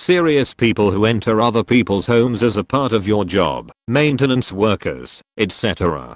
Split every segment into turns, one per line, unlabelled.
Serious people who enter other people's homes as a part of your job, maintenance workers, etc.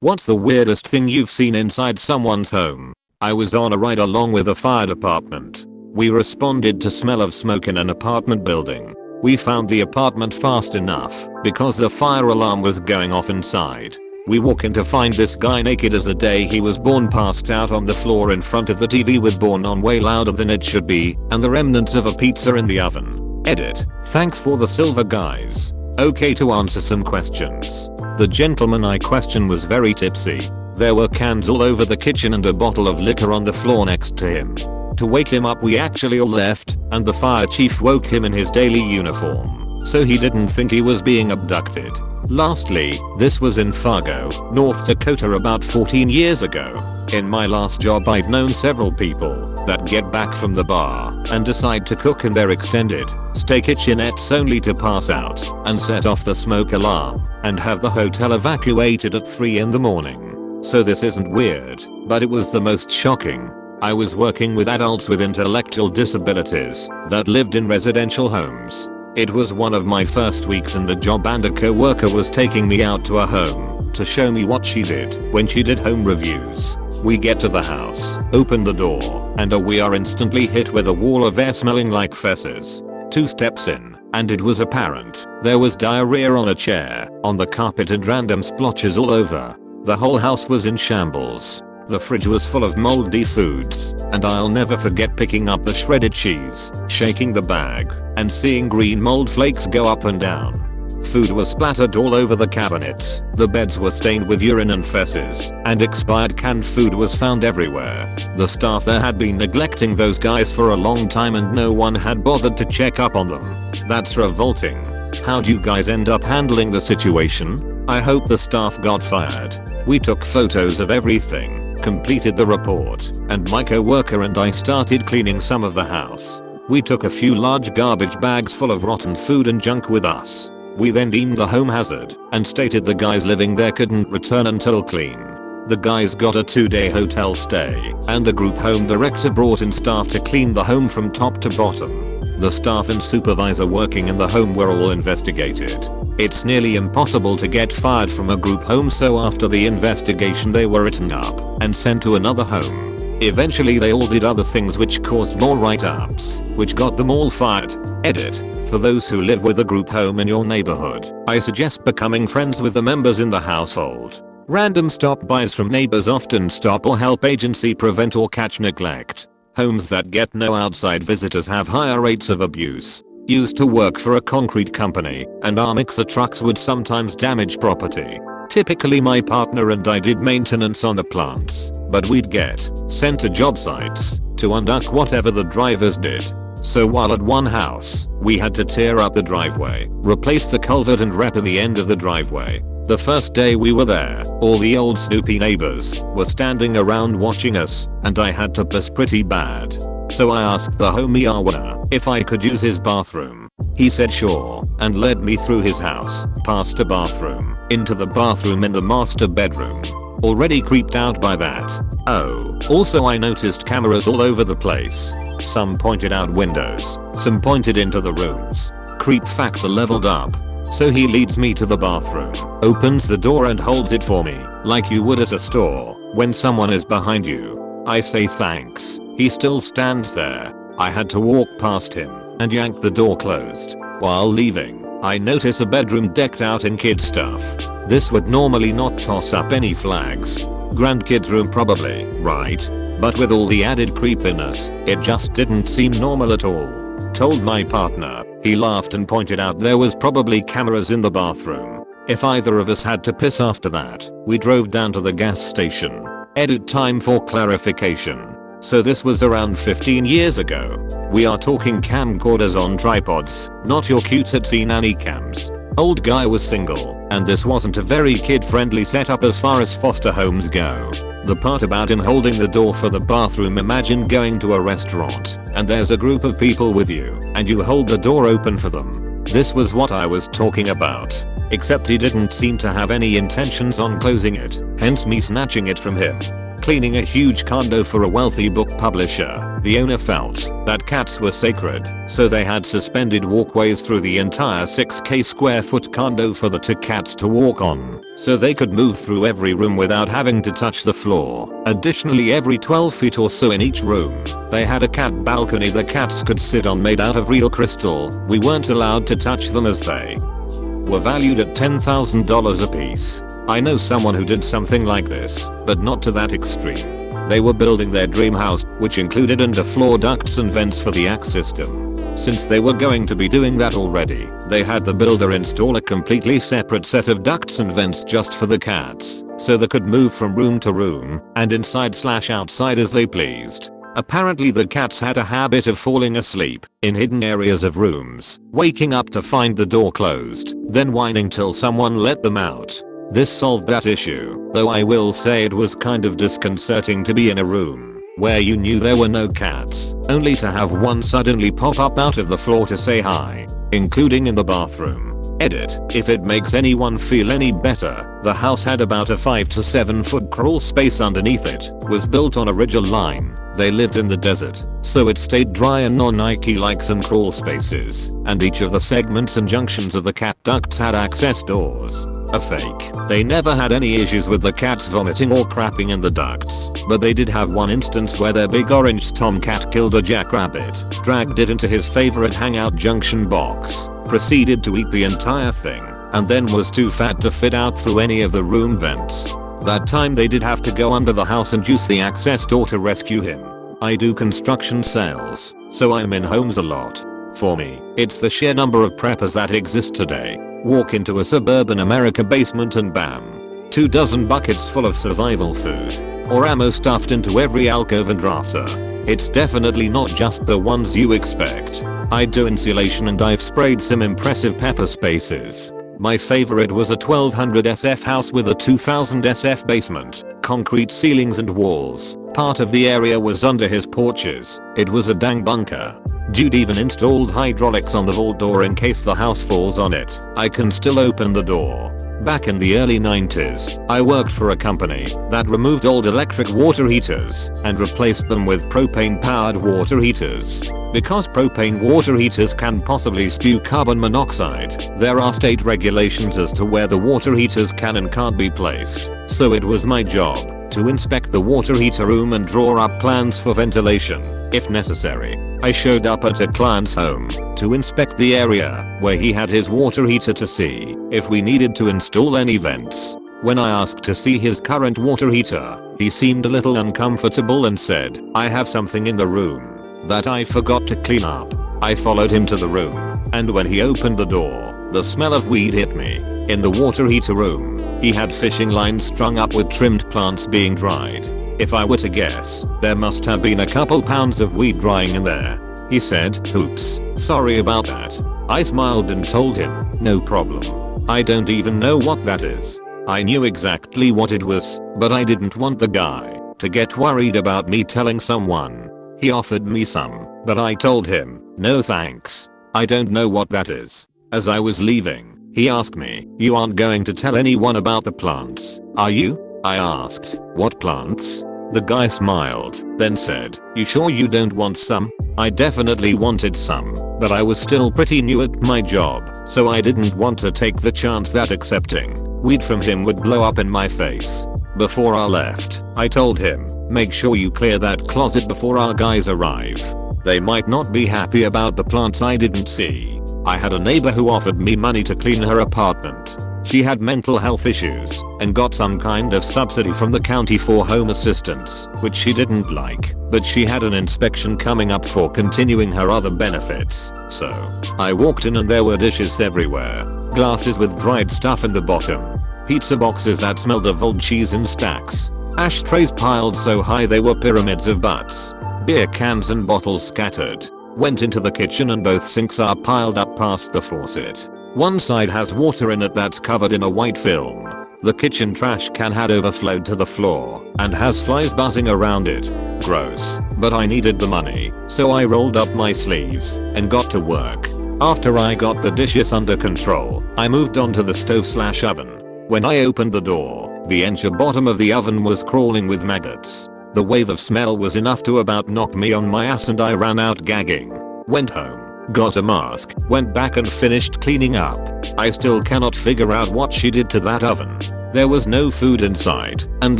What's the weirdest thing you've seen inside someone's home? I was on a ride along with a fire department. We responded to smell of smoke in an apartment building. We found the apartment fast enough because the fire alarm was going off inside. We walk in to find this guy naked as the day he was born, passed out on the floor in front of the TV with "Born" on way louder than it should be and the remnants of a pizza in the oven. Edit. Thanks for the silver, guys. Okay, to answer some questions. The gentleman I questioned was very tipsy. There were cans all over the kitchen and a bottle of liquor on the floor next to him. To wake him up we actually all left and the fire chief woke him in his daily uniform, so he didn't think he was being abducted. Lastly, this was in Fargo, North Dakota about 14 years ago. In my last job I've known several people that get back from the bar and decide to cook in their extended stay kitchenettes only to pass out and set off the smoke alarm and have the hotel evacuated at 3 in the morning. So this isn't weird, but it was the most shocking. I was working with adults with intellectual disabilities that lived in residential homes. It was one of my first weeks in the job and a co-worker was taking me out to a home to show me what she did when she did home reviews. We get to the house, open the door, and we are instantly hit with a wall of air smelling like feces. 2 steps in, and it was apparent there was diarrhea on a chair, on the carpet, and random splotches all over. The whole house was in shambles. The fridge was full of moldy foods, and I'll never forget picking up the shredded cheese, shaking the bag, and seeing green mold flakes go up and down. Food was splattered all over the cabinets, the beds were stained with urine and feces, and expired canned food was found everywhere. The staff there had been neglecting those guys for a long time and no one had bothered to check up on them. That's revolting. How'd you guys end up handling the situation? I hope the staff got fired. We took photos of everything, completed the report, and my co-worker and I started cleaning some of the house. We took a few large garbage bags full of rotten food and junk with us. We then deemed the home hazard and stated the guys living there couldn't return until clean. The guys got a 2-day hotel stay and the group home director brought in staff to clean the home from top to bottom. The staff and supervisor working in the home were all investigated. It's nearly impossible to get fired from a group home, so after the investigation they were written up and sent to another home. Eventually they all did other things which caused more write-ups, which got them all fired. Edit. For those who live with a group home in your neighborhood, I suggest becoming friends with the members in the household. Random stop-bys from neighbors often stop or help agency prevent or catch neglect. Homes that get no outside visitors have higher rates of abuse. Used to work for a concrete company, and our mixer trucks would sometimes damage property. Typically my partner and I did maintenance on the plants, but we'd get sent to job sites to unduck whatever the drivers did. So while at one house, we had to tear up the driveway, replace the culvert and repair the end of the driveway. The first day we were there, all the old Snoopy neighbors were standing around watching us, and I had to piss pretty bad. So I asked the homie owner if I could use his bathroom. He said sure, and led me through his house, past a bathroom, into the bathroom in the master bedroom. Already creeped out by that. Oh, also I noticed cameras all over the place. Some pointed out windows, some pointed into the rooms. Creep factor leveled up. So he leads me to the bathroom, opens the door and holds it for me, like you would at a store, when someone is behind you. I say thanks. He still stands there. I had to walk past him and yank the door closed. While leaving, I notice a bedroom decked out in kid stuff. This would normally not toss up any flags. Grandkids room probably, right? But with all the added creepiness, it just didn't seem normal at all. Told my partner, he laughed and pointed out there was probably cameras in the bathroom. If either of us had to piss after that, we drove down to the gas station. Edit time for clarification. So this was around 15 years ago. We are talking camcorders on tripods, not your cutesy nanny cams. Old guy was single, and this wasn't a very kid-friendly setup as far as foster homes go. The part about him holding the door for the bathroom, imagine going to a restaurant, and there's a group of people with you, and you hold the door open for them. This was what I was talking about. Except he didn't seem to have any intentions on closing it, hence me snatching it from him. Cleaning a huge condo for a wealthy book publisher. The owner felt that cats were sacred, so they had suspended walkways through the entire 6k square foot condo for the two cats to walk on, so they could move through every room without having to touch the floor. Additionally, every 12 feet or so in each room, they had a cat balcony the cats could sit on made out of real crystal. We weren't allowed to touch them as they were valued at $10,000 a piece. I know someone who did something like this, but not to that extreme. They were building their dream house, which included underfloor ducts and vents for the AX system. Since they were going to be doing that already, they had the builder install a completely separate set of ducts and vents just for the cats, so they could move from room to room and inside/outside as they pleased. Apparently the cats had a habit of falling asleep in hidden areas of rooms, waking up to find the door closed, then whining till someone let them out. This solved that issue, though I will say it was kind of disconcerting to be in a room where you knew there were no cats, only to have one suddenly pop up out of the floor to say hi, including in the bathroom. Edit. If it makes anyone feel any better, the house had about a 5 to 7 foot crawl space underneath it, was built on a ridge line. They lived in the desert, so it stayed dry and non-icky like some crawl spaces, and each of the segments and junctions of the cat ducts had access doors. A fake. They never had any issues with the cats vomiting or crapping in the ducts, but they did have one instance where their big orange tomcat killed a jackrabbit, dragged it into his favorite hangout junction box, proceeded to eat the entire thing, and then was too fat to fit out through any of the room vents. That time they did have to go under the house and use the access door to rescue him. I do construction sales, so I'm in homes a lot. For me, it's the sheer number of preppers that exist today. Walk into a suburban America basement and bam, 24 buckets full of survival food, or ammo stuffed into every alcove and rafter. It's definitely not just the ones you expect. I do insulation and I've sprayed some impressive pepper spaces. My favorite was a 1200 SF house with a 2000 SF basement, concrete ceilings and walls. Part of the area was under his porches. It was a dang bunker. Dude even installed hydraulics on the vault door in case the house falls on it. I can still open the door. Back in the early 90s, I worked for a company that removed old electric water heaters and replaced them with propane-powered water heaters. Because propane water heaters can possibly spew carbon monoxide, there are state regulations as to where the water heaters can and can't be placed. So it was my job to inspect the water heater room and draw up plans for ventilation, if necessary. I showed up at a client's home to inspect the area where he had his water heater to see if we needed to install any vents. When I asked to see his current water heater, he seemed a little uncomfortable and said, "I have something in the room that I forgot to clean up." I followed him to the room, and when he opened the door, the smell of weed hit me. In the water heater room, he had fishing lines strung up with trimmed plants being dried. If I were to guess, there must have been a couple pounds of weed drying in there. He said, "Oops, sorry about that." I smiled and told him, "No problem. I don't even know what that is." I knew exactly what it was, but I didn't want the guy to get worried about me telling someone. He offered me some, but I told him, "No thanks. I don't know what that is." As I was leaving, he asked me, "You aren't going to tell anyone about the plants, are you?" I asked, "What plants?" The guy smiled, then said, "You sure you don't want some?" I definitely wanted some, but I was still pretty new at my job, so I didn't want to take the chance that accepting weed from him would blow up in my face. Before I left, I told him, "Make sure you clear that closet before our guys arrive. They might not be happy about the plants I didn't see." I had a neighbor who offered me money to clean her apartment. She had mental health issues and got some kind of subsidy from the county for home assistance, which she didn't like, but she had an inspection coming up for continuing her other benefits. So I walked in and there were dishes everywhere, glasses with dried stuff in the bottom, pizza boxes that smelled of old cheese in stacks, ashtrays piled so high they were pyramids of butts, beer cans and bottles scattered. Went into the kitchen and both sinks are piled up past the faucet. One side has water in it that's covered in a white film. The kitchen trash can had overflowed to the floor and has flies buzzing around it. Gross. But I needed the money, so I rolled up my sleeves and got to work. After I got the dishes under control, I moved on to the stove/oven. When I opened the door, the entire bottom of the oven was crawling with maggots. The wave of smell was enough to about knock me on my ass and I ran out gagging. Went home, got a mask, went back and finished cleaning up. I still cannot figure out what she did to that oven. There was no food inside and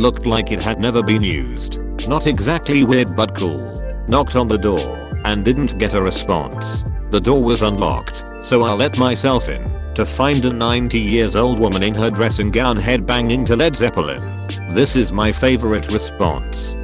looked like it had never been used. Not exactly weird but cool. Knocked on the door and didn't get a response. The door was unlocked, so I let myself in to find a 90 years old woman in her dressing gown headbanging to Led Zeppelin. This is my favorite response.